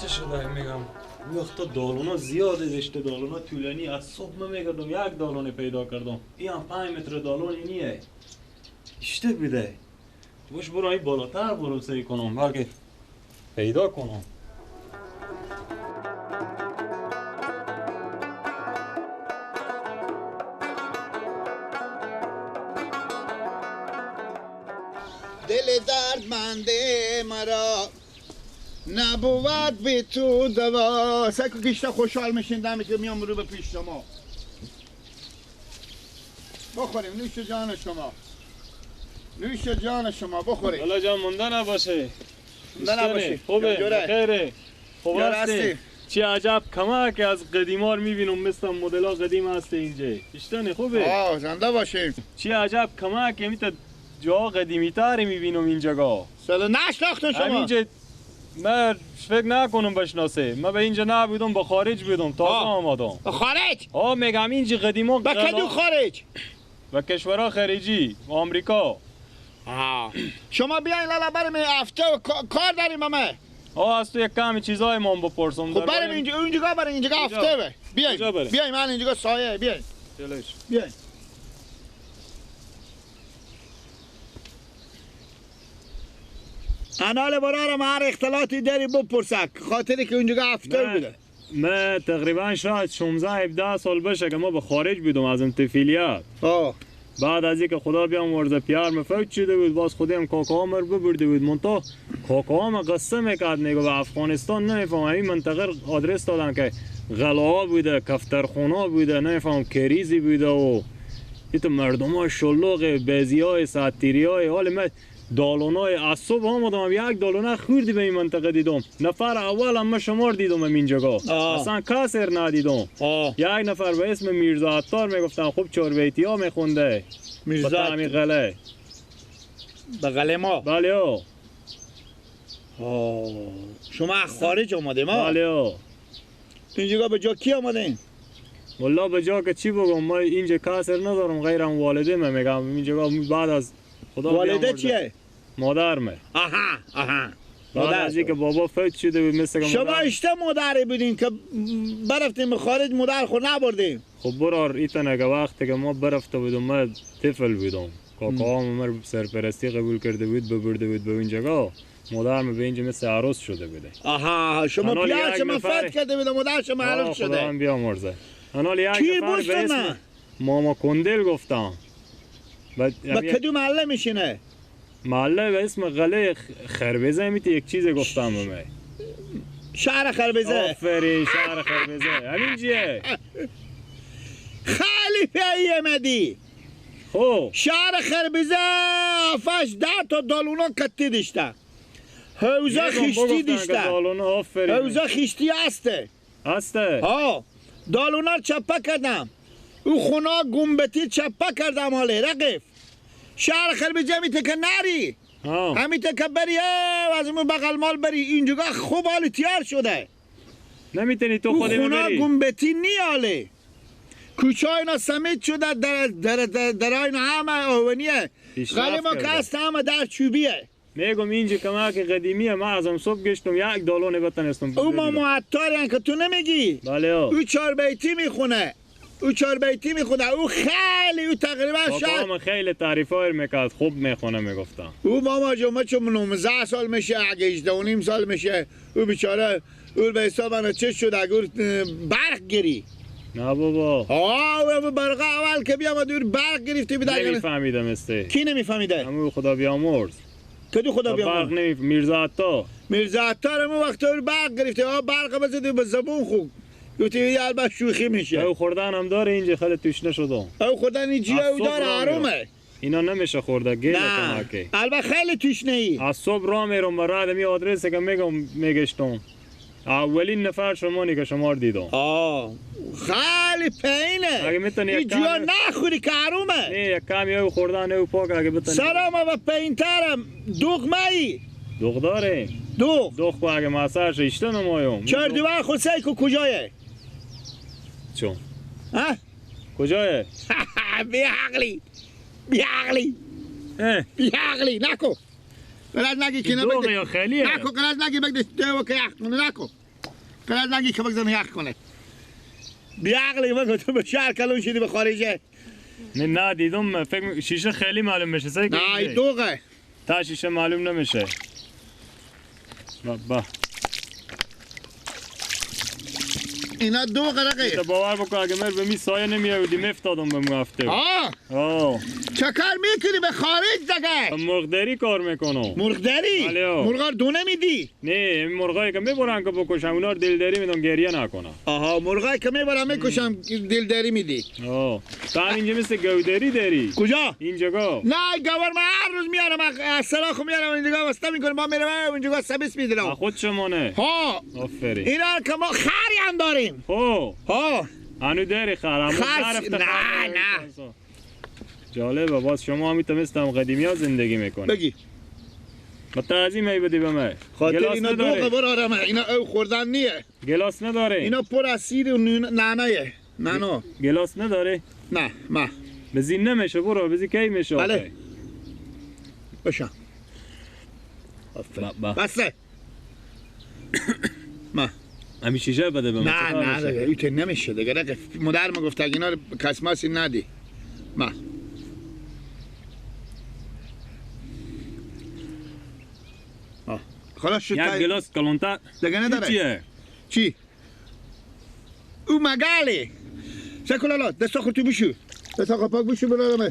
چه شده میگم وقتا دالونا زیاده داشته دالونا طولانی از صبح میگردم یک دالونی پیدا کردم این هم 5 متر دالونی نیه اشته بیده باش برو این بالاتر برو سعی کنم بلکه پیدا کنم دل دردمند مرا نبود بی تو دوا سکو کشتا خوشحال میشین دمی که میام رو به پیش شما بخوریم نوش جان شما نوش جان شما بخوریم حالا جان مونده نباشه مونده نباشه خوبه خیره خوب هستی چی عجب کمک از قدیمار میبینم مثل مدل ها قدیم هست اینجا اشتنه خوبه زنده باشیم چی عجب کمک میتا جا قدیمی تری میبینم این جگا نشناختم شما همینجا من فکر نکنم بشناسه من به اینجا نبودم با خارج بودم تازه آمدم به خارج؟ میگم اینجا قدیما به کدو خارج؟ به کشورها خارجی آمریکا شما بیاین لالا بریم هفته کار داریم همه از تو یک کمی چیزای ما بپرسم خب بریم اینجا بریم اینجا هفته بیاین من اینجا سایه بیاین بیاین انال برارم هر اختلاطی داری بپرسک خاطری که اونجا هفته بوده من تقریبا شاید 16-17 سال بشه که ما به خارج بودم از انتفیلیات بعد از اینکه خدا بیام ورزه پیار مفوت شده بود باز خودم کاکا مر ببرده بود منطقه کاکا ما قصه میکرد میگه به افغانستان نمیفهم این منطقه آدرس دادن که غلاها بوده کفترخونه بوده نمیفهم کریزی بوده و این مردم ها شلوغ بیزی های ساتیری های حال من دالونای از صبح آمدم یک دالونه خوردی به این منطقه دیدم نفر اول هم شمار دیدم این جگا اصلا کسر ندیدم یک نفر به اسم میرزا عطار میگفتن خوب چاربیتی ها میخونده میرزا به غله به غله ما بله شما خارج آمده ما بله این جگا به جا کی آمده والله به جا که چی بگم ما اینجا کسر ندارم غیر هم والده میگم این جگا بعد از خدا والده چیه مادرمه بعد از اینکه بابا فوت شده بود مثل که شما اشته مادری بودین که برفتیم به خارج مادر خود نبردیم خب برار ایتنه که وقتی که ما برفته بودم ما طفل بودم کاکا هم مر سرپرستی قبول کرده بود ببرده بود به این جگا مادرم به اینجا مثل عروس شده بوده شما پیار شما فوت کرده بود مادر شما عروس شده خدا هم بیامرزه انال یک نفر به اسم ماما کندل گفتم با کدو محله میشینه محله به اسم غله خربزه میتی یک چیز گفتم به من شهر خربزه آفرین شهر خربزه همین جیه خیلی پیه مدی خب شهر خربزه آفش 10 تا دالونا کتی داشته حوزه خشتی داشته حوزه خشتی هسته دالونا چپه کردم او خونا گمبتی چپه کردم حاله رقیف شهر خربزه میته که نری همیته که بری از اون بغل مال بری اینجا خوب حالی تیار شده نمیتونی تو خودی ببری او خونا گمبتی نیاله کوچه اینا سمیت شده در اینا همه آونیه غلی ما که هست همه در چوبیه میگم اینجا کمک قدیمیه ما ازم صبح گشتم یک دالونه بتنستم او ما معطاری که تو نمیگی بله او 4 بیتی میخونه او خیلی او تقریبا شاید خیلی تعریفای میکرد خوب میخونه میگفتم او ماما جمعه چون 19 سال میشه اگه 18 سال میشه او بیچاره او به حساب من چه شد اگه برق گیری نه بابا او برق اول که بیامد او برق گرفتی بیدن نمیفهمیدم استه کی نمیفهمیده همون خدا بیامرز کدو خدا بیامرز برق میرزا عطار همون وقت او برق گرفته برق بزدی به زبون خوب گفتی البته شوخی میشه او خوردن هم داره اینجا خیلی تشنه شدم او خوردن اینجا او داره حرومه اینا نمیشه خورده گیله کمکه البته خیلی تشنه ای از صبح راه میرم برای آدمی آدرس که میگشتم اولین نفر شمانی که شمار دیدم خیلی پینه اینجا نخوری که حرومه نه یک کمی او خوردن او پاک اگه بتنی سلام و پینترم دوغ مایی دوغ داریم دوغ کو اگه مسرش اشته نمایم 4 دیوار خود سیکو کجایه چون کجایه بیعقلی نکو قلت نگی که دوغ یا خیلیه نکو قلت نگی بگده دوغ که یختونه نکو فقط نگی که بگذارم یخ کنه بیعقلی من تو به شهر کلون شدی به خارجه نه دیدم فکر شیشه خیلی معلوم میشه سعی کن نه دوغه تا شیشه معلوم نمیشه با اینا دوغه رقی تو باور بکن اگه مر به می سایه نمیاودی میفتادم به مو هفته چه کار میکنی به خارج دگه مرغداری کار میکنم مرغداری مرغا رو دونه میدی نه مرغایی که میبرن که بکشم اونا رو دلداری میدم گریه نکنه مرغایی که میبرن میکشم دلداری میدی تو هم اینجا مثل گوداری داری کجا اینجا نه گوار من هر روز میارم از سراخو میارم اینجا واسطه میکنم با میرم اینجا سبیس میدم خود شمانه آفرین اینا که ما خری هم داریم هنو داری خر نه جالبه باز شما هم میتونستم قدیمی ها زندگی میکنه بگی با تعظیم ای بدی به من خاطر اینا دوغه برارم اینا او خوردن نیه گلاس نداره اینا پر از سیر و نعنایه نانو گلاس نداره نه ما بزین نمیشه برو بزی کی میشه بله بشم بسه ما همین شیشه بده به من نه ایت نمیشه دیگه مادر ما گفت اگه اینا کسماسی ندی ما خلاص شد یک گلاس کلونتر دیگه نداره چیه؟ چی؟ او مگالی سکولالا دستا خود تو بشو دستا خود پاک بشو برارمه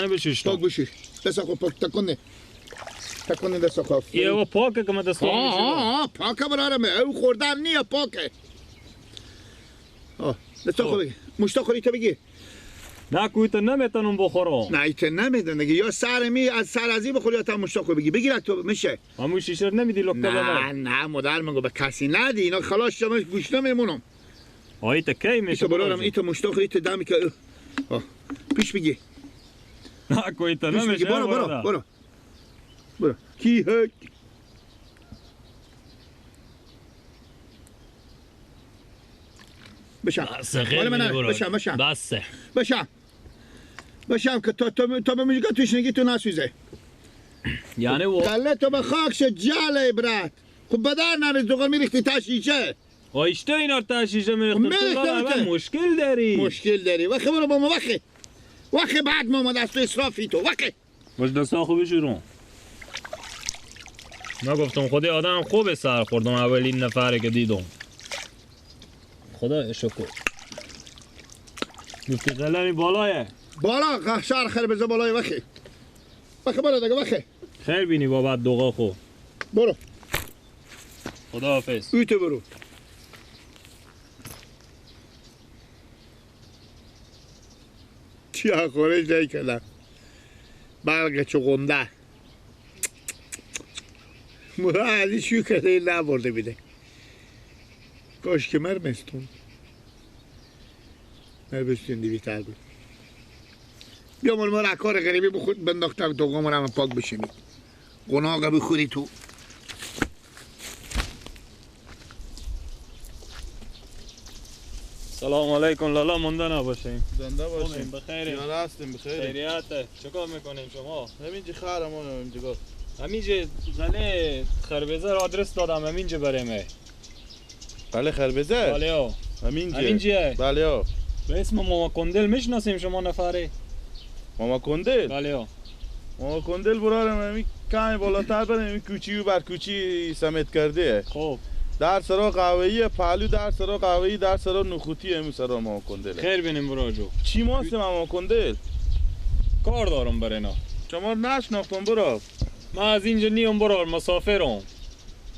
بشوش پاک بشو دستا خود پاک تکنه دستا خود یه پاکه که من دستا خود بشو پاکه برارمه او خوردن نیه پاکه دستا خود بگی مشتا خوری تا بگی نه کویت نمیتونم بخورم نه ایت نمیدن دیگه یا سرمی از سرازی بخوری یا تا مشتاق بگی بگیر تو میشه همون شیشه نمیدی لقطه به من نه مادر مگو به کسی ندی اینا خلاص شما گوش نمیمونم ایت کی میشه برارم ایت مشتاق ایت دمی که پیش بگی نه کویت نمیشه برو کی هک بشم بشم که تا به میگه توشنگی تو نسوزه یعنی و کله تو به خاک شد جاله برات خب بدر نریز دوغل میریختی تا شیشه اشته اینا رو تا شیشه میریختم مشکل داری وقت برو با ما وقت بعد ما دستو اصرافی تو وقت باش دستا خوبی شروع ما گفتم خودی آدم خوبه سر خوردم اولین نفره که دیدم خدا شکر گفتی قلمی بالایه بالا شهر خیلی بزا بالای وقت برو دیگه وقت خیر بینی با بعد دوغا خوب برو خدا حافظ اویته برو چی خورش نهی کردم برگ چقنده مرا شو کرده این نبرده بیده کاش که مرمستون مرمستون دیویتر بود بیا مال مرا کار غریبی بخود بنداختم دوغا مرا پاک بشمی قناقه بخوری تو سلام علیکم لالا مونده نباشیم زنده باشیم بخیریم یاره هستیم بخیریم خیریته چکار میکنیم شما؟ همینجا خرم همینجا همینجا زنه خربزه را آدرس دادم همینجا بریمه بله خربزه؟ بله ها همینجا بله ها به اسم ماما کندل میشناسیم شما نفره؟ ماما کندل؟ بله ها ماما کندل برارم همین کمی بالاتر بریم همین کوچی و بر کوچی سمت کرده خوب در سرا قهوه‌ای پهلو در سرا قهوه‌ای در سرا نخوتی همین سرا ماما کندل خیر بینیم براجو چی ماست ماما کندل؟ کار دارم برای اینا شما نشناختم برا من از اینجا نیم برار مسافرم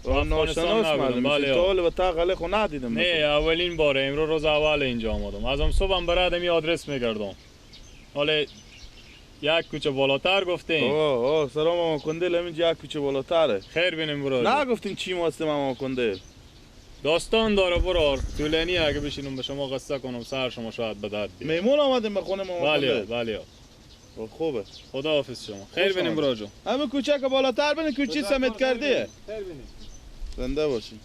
ناشناس مردم بله تول و تاقله خو ندیدم نه اولین باره امروز روز اول اینجا آمدم ازم صبحم برادم این آدرس میگردم حالا یک کوچه بالاتر گفتین سلام ماما کندل همینجا یک کوچه بالاتره خیر بینیم برار نه گفتین چی ماست ماما کندل داستان داره برار طولانی اگه بشینم به شما قصه کنم سر شما شاید به درد بیاد میمون آمدیم به خونه ماما کندل بله خوبه خدا حافظ شما خیر بینیم براجو همه کوچه که بالاتر بینیم کوچه سمت کرده خیر بینیم زنده باشیم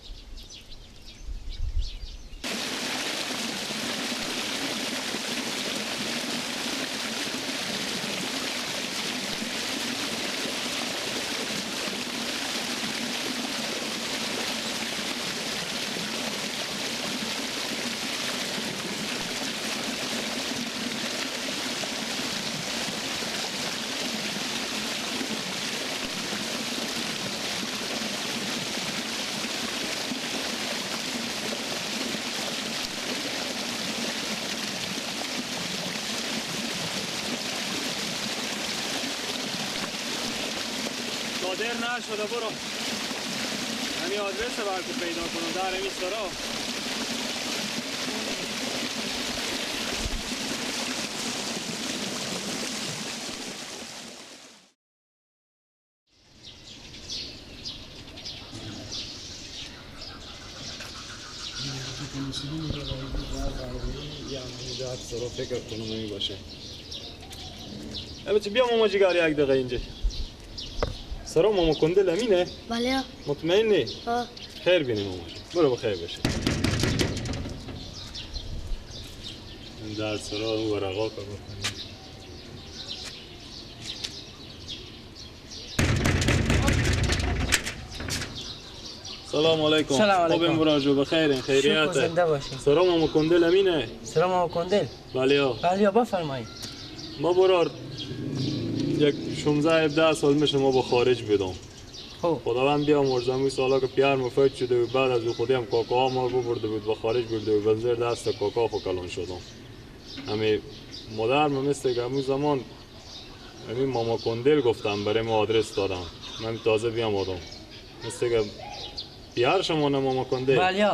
نشده برو همین آدرس برکو پیدا کنم در همین سرا سرا فکر کنم نمی باشه البته بیا ماما جیگر یک دقیقه اینجا سرا ماما کندل امینه؟ بله مطمئنی؟ ها خیر بینی ماما برو بخیر باشه این در سرا اون ورقا که بکنیم سلام علیکم. سلام علیکم. خوبیم براجو بخیرین خیریته. شکر زنده باشین. سلام ماما کندل امینه. سلام ماما کندل. بله بفرمایید. ما برار یک 16-17 سال میشه ما با خارج بدم. خب خداوند بیامرزه اون سالا که پیار مفید شده و بعد از خودی هم کاکا ما برده بود با خارج برده و بنظر دست کاکا خو کلان شدم. همین مادرم مثل که همون زمان همین ماما کندل گفتم برای ما آدرس دادم. من تازه بیام آدم. مثل که پیار شما نه ماما کندل. بله.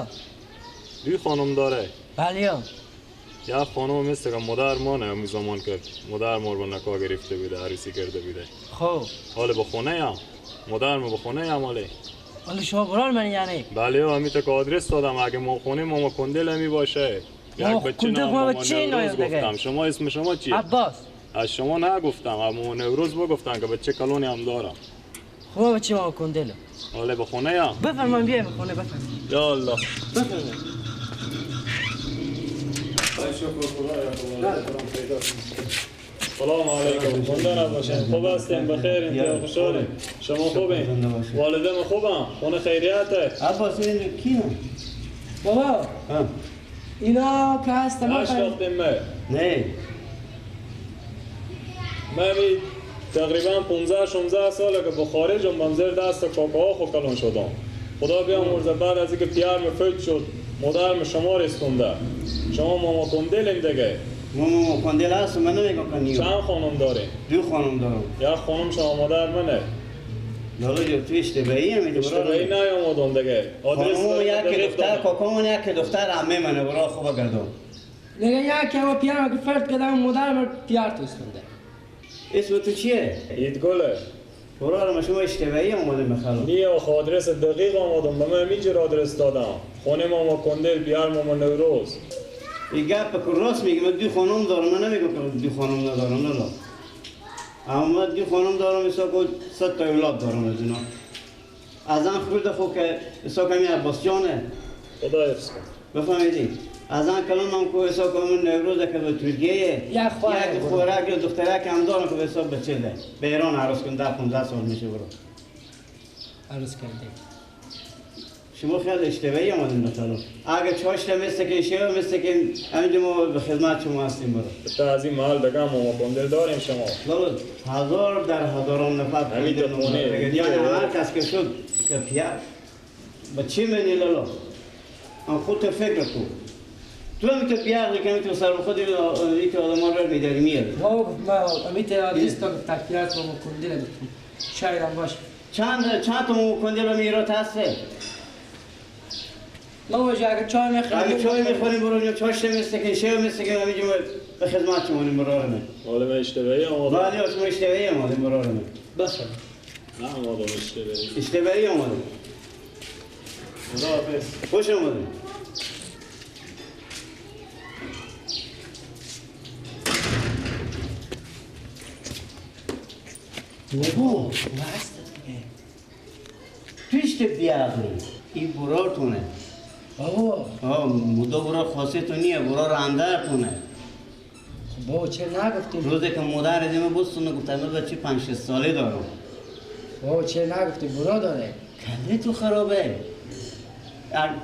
دوی خانم داره. بله. یا خانم مثل که مادر ما نه همون زمان که مادر ما رو نکاح گرفته بوده عروسی کرده بوده. خب. حالا به خونه یا مادر ما به خونه یا ماله. حالا شما برار من یعنی. بله همین تا که آدرس دادم اگه ما خونه ماما کندل همی باشه. یک بچه نام ماما نوروز گفتم. شما اسم شما چیه؟ عباس. از شما نگفتم اما نوروز بگفتن که بچه کلونی هم دارم. خب بچه ماما کندل. حالا به خونه یا؟ بفرمایید بیایم خونه بفرمایید. یا الله. بفرمایید. سلام علیکم. خونده نباشین. خوب هستین بخیرین خوشحالین. شما خوبین؟ والدین خوبم. خونه خیریته. عباس این کیه؟ بابا. اینا که هستن ما نشناختیم نه. من تقریبا 15-16 ساله که با خارجم منظر دست کاکاها خو کلان شدم. خدا بیامرزه بعد از اینکه پیار مفید شد مادرم شما رسونده. شما ماما کندلین دیگه. ماما کندل هست من نمیگم کنیم. چند خانم داره؟ 2 خانم دارم. یک خانم شما مادر منه. لالا جو تو اشتباهی همیشه برای. اشتباهی نیامدم دیگه. آدرس خانم یک دختر کاکامون یک دختر عمه منه برای خوب گردم. دیگه یک که پیار که فرد کردم مادرم پیار تو استونده. اسم تو چیه؟ ایدگله. برای شما اشتباهی اومدیم بخالم. نیه آدرس دقیق آمدم به من همینجور آدرس دادم. خونه ماما کندل بیار ماما نوروز. این گپ که راست میگه من 2 خانم دارم من نمیگم که 2 خانم ندارم نه لا. اما من 2 خانم دارم حساب کن 100 تا اولاد دارم از اینا. از آن خورده خو که حساب کمی عباس جانه. خدا حفظ کن. بفهمیدی؟ از آن کلام هم که حساب کنم نوروز که به ترکیه یک خوراک یا دخترک هم دارم که حساب بچه ده. به ایران عروس کن 10-15 سال میشه برو. عروس کرده. شما خیلی اشتباهی آمدین مثلا. اگه چاشته مثل که شما مثل که اینجا ما به خدمت شما هستیم برو. تا از این محل دیگه ماما کندل داریم شما. لالا 1000 در هزاران نفر همین تو خونه. یعنی هر کس که شد که پیار با چی منی لالا؟ آن خودت فکر کن. تو هم تو پیار که تو سر خود این که آدم را بیداری میاری. بابا ما امیت آدرس تا تکیات ماما کندل شاید هم باشه. چند تا ماما کندل میرات هسته؟ بابا جا اگه چای میخوریم اگه چای میخوریم برو چاشته مثل که شیو مثل که همینجا به خدمت شما برو رمه. حالا من اشتباهی آمدم. بله شما اشتباهی آمدیم برو رمه. بس. نه آمدم اشتباهی. اشتباهی آمدیم. خدا حافظ. خوش آمدیم. نگو تو اشته بیاغی این برارتونه بابا مدو برار خاصه تو نیه برار اندرتونه بابا چه نگفتیم روزی که مادر دیمه بستونه گفتم من بچه 5-6 ساله دارم بابا چه نگفتیم برا داره کله تو خرابه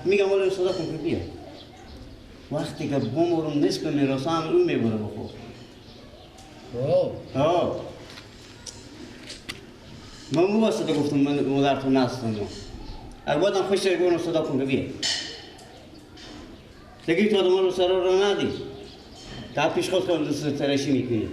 میگم ولی صدا کن که بیا وقتی که بمورم نصف میراسه هم اون میبره بخور بابا من مواسطه گفتم من مادر تو نستم اگر بادم خوش گفتم صدا کن که بیا دیگه تو آدم رو سر رو ندی تا پیش خود کنم دوست ترشی میکنی